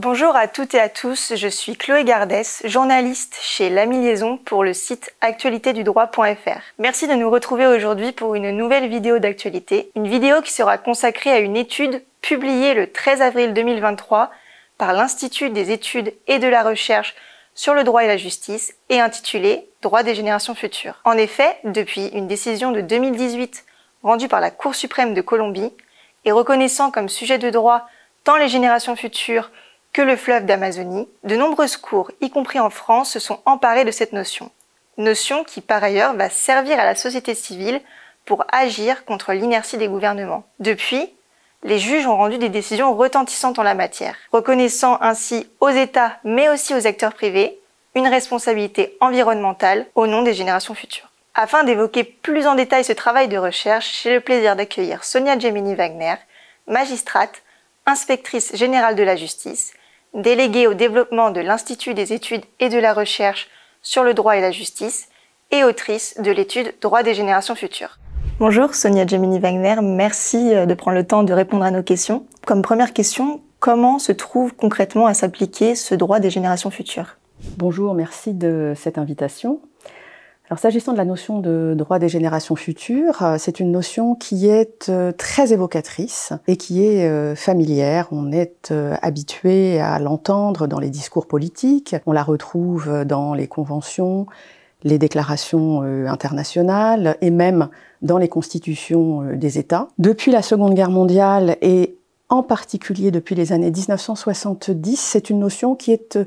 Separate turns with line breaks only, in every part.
Bonjour à toutes et à tous, je suis Chloé Gardès, journaliste chez L'Ami Liaison pour le site actualitedudroit.fr. Merci de nous retrouver aujourd'hui pour une nouvelle vidéo d'actualité, une vidéo qui sera consacrée à une étude publiée le 13 avril 2023 par l'Institut des études et de la recherche sur le droit et la justice et intitulée « Droit des générations futures ». En effet, depuis une décision de 2018 rendue par la Cour suprême de Colombie et reconnaissant comme sujet de droit tant les générations futures que le fleuve d'Amazonie, de nombreuses cours, y compris en France, se sont emparées de cette notion. Notion qui, par ailleurs, va servir à la société civile pour agir contre l'inertie des gouvernements. Depuis, les juges ont rendu des décisions retentissantes en la matière, reconnaissant ainsi aux États, mais aussi aux acteurs privés, une responsabilité environnementale au nom des générations futures. Afin d'évoquer plus en détail ce travail de recherche, j'ai le plaisir d'accueillir Sonia Gemini-Wagner, magistrate, inspectrice générale de la justice, déléguée au développement de l'Institut des études et de la recherche sur le droit et la justice et autrice de l'étude Droit des générations futures. Bonjour Sonia Gemini-Wagner, merci de prendre le temps de répondre à nos questions. Comme première question, comment se trouve concrètement à s'appliquer ce droit des générations futures?
Bonjour, merci de cette invitation. Alors, s'agissant de la notion de droit des générations futures, c'est une notion qui est très évocatrice et qui est familière. On est habitué à l'entendre dans les discours politiques, on la retrouve dans les conventions, les déclarations internationales et même dans les constitutions des États. Depuis la Seconde Guerre mondiale et en particulier depuis les années 1970, c'est une notion qui est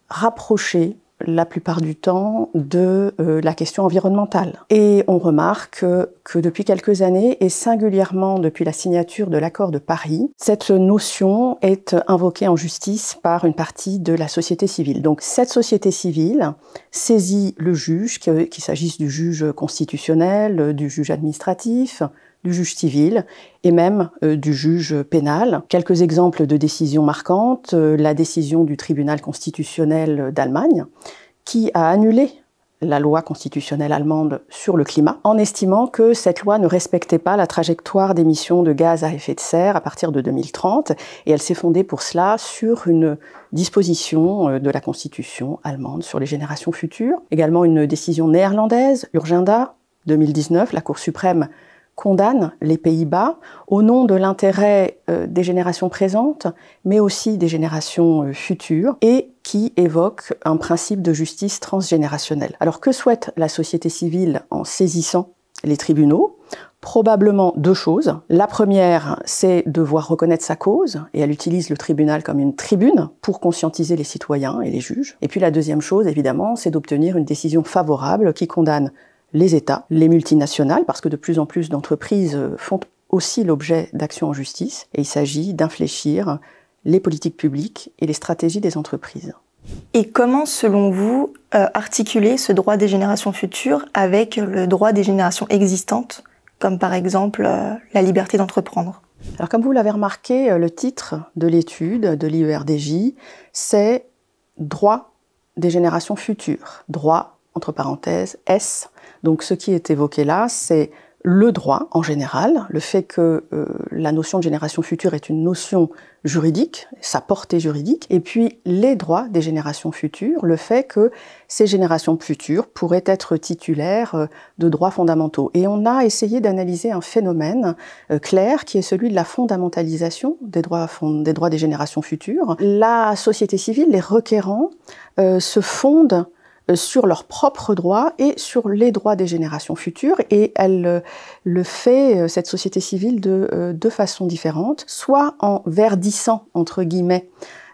rapprochée la plupart du temps de la question environnementale. Et on remarque que depuis quelques années, et singulièrement depuis la signature de l'accord de Paris, cette notion est invoquée en justice par une partie de la société civile. Donc cette société civile saisit le juge, qu'il s'agisse du juge constitutionnel, du juge administratif, du juge civil et même du juge pénal. Quelques exemples de décisions marquantes, la décision du tribunal constitutionnel d'Allemagne qui a annulé la loi constitutionnelle allemande sur le climat en estimant que cette loi ne respectait pas la trajectoire d'émissions de gaz à effet de serre à partir de 2030 et elle s'est fondée pour cela sur une disposition de la constitution allemande sur les générations futures. Également une décision néerlandaise, Urgenda, 2019, la Cour suprême condamne les Pays-Bas au nom de l'intérêt des générations présentes, mais aussi des générations futures, et qui évoque un principe de justice transgénérationnelle. Alors que souhaite la société civile en saisissant les tribunaux? Probablement deux choses. La première, c'est de voir reconnaître sa cause, et elle utilise le tribunal comme une tribune pour conscientiser les citoyens et les juges. Et puis la deuxième chose, évidemment, c'est d'obtenir une décision favorable qui condamne les États, les multinationales, parce que de plus en plus d'entreprises font aussi l'objet d'actions en justice, et il s'agit d'infléchir les politiques publiques et les stratégies des entreprises.
Et comment, selon vous, articuler ce droit des générations futures avec le droit des générations existantes, comme par exemple la liberté d'entreprendre?
Alors comme vous l'avez remarqué, le titre de l'étude de l'IERDJ, c'est « Droit des générations futures ». Droit, entre parenthèses, S. Donc ce qui est évoqué là, c'est le droit en général, le fait que la notion de génération future est une notion juridique, sa portée juridique, et puis les droits des générations futures, le fait que ces générations futures pourraient être titulaires de droits fondamentaux. Et on a essayé d'analyser un phénomène clair qui est celui de la fondamentalisation des droits des générations futures. La société civile, les requérants, se fondent sur leurs propres droits et sur les droits des générations futures, et elle le fait, cette société civile, de deux façons différentes, soit en verdissant, entre guillemets,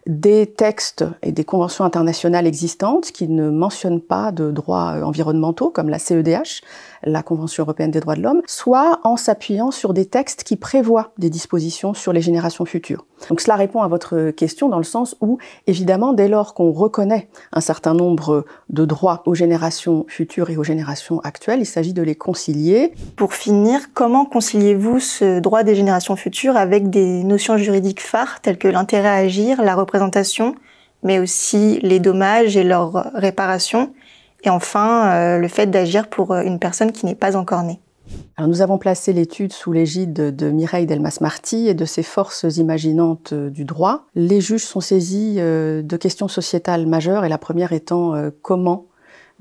des textes et des conventions internationales existantes qui ne mentionnent pas de droits environnementaux, comme la CEDH, la Convention européenne des droits de l'homme, soit en s'appuyant sur des textes qui prévoient des dispositions sur les générations futures. Donc cela répond à votre question dans le sens où, évidemment, dès lors qu'on reconnaît un certain nombre de droits aux générations futures et aux générations actuelles, il s'agit de les concilier.
Pour finir, comment conciliez-vous ce droit des générations futures avec des notions juridiques phares telles que l'intérêt à agir, la représentation, mais aussi les dommages et leur réparation, et enfin le fait d'agir pour une personne qui n'est pas encore née?
Alors, nous avons placé l'étude sous l'égide de Mireille Delmas-Marty et de ses forces imaginantes du droit. Les juges sont saisis de questions sociétales majeures, et la première étant comment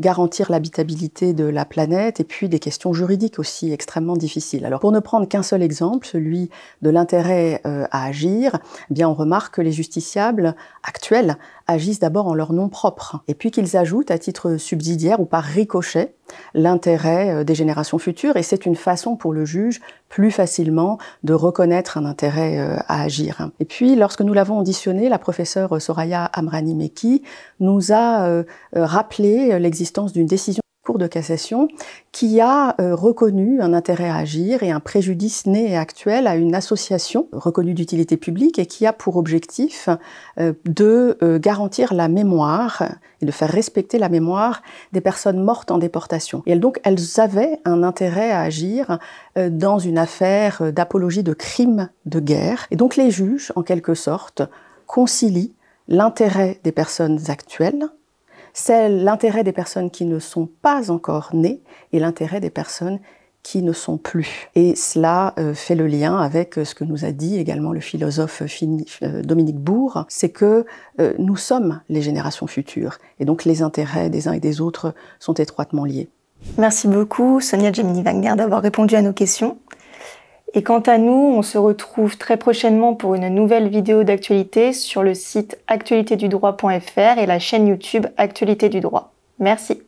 garantir l'habitabilité de la planète, et puis des questions juridiques aussi extrêmement difficiles. Alors, pour ne prendre qu'un seul exemple, celui de l'intérêt à agir, eh bien on remarque que les justiciables actuels agissent d'abord en leur nom propre, et puis qu'ils ajoutent à titre subsidiaire ou par ricochet l'intérêt des générations futures, et c'est une façon pour le juge plus facilement de reconnaître un intérêt à agir. Et puis, lorsque nous l'avons auditionné, la professeure Soraya Amrani-Mekki nous a rappelé l'existence d'une décision de Cour de cassation qui a reconnu un intérêt à agir et un préjudice né et actuel à une association reconnue d'utilité publique et qui a pour objectif de garantir la mémoire et de faire respecter la mémoire des personnes mortes en déportation. Et donc, elles avaient un intérêt à agir dans une affaire d'apologie de crimes de guerre. Et donc, les juges, en quelque sorte, concilient l'intérêt des personnes actuelles, c'est l'intérêt des personnes qui ne sont pas encore nées et l'intérêt des personnes qui ne sont plus. Et cela fait le lien avec ce que nous a dit également le philosophe Dominique Bourg, c'est que nous sommes les générations futures et donc les intérêts des uns et des autres sont étroitement liés.
Merci beaucoup Sonia Gemini-Wagner d'avoir répondu à nos questions. Et quant à nous, on se retrouve très prochainement pour une nouvelle vidéo d'actualité sur le site actualitédudroit.fr et la chaîne YouTube Actualité du droit. Merci.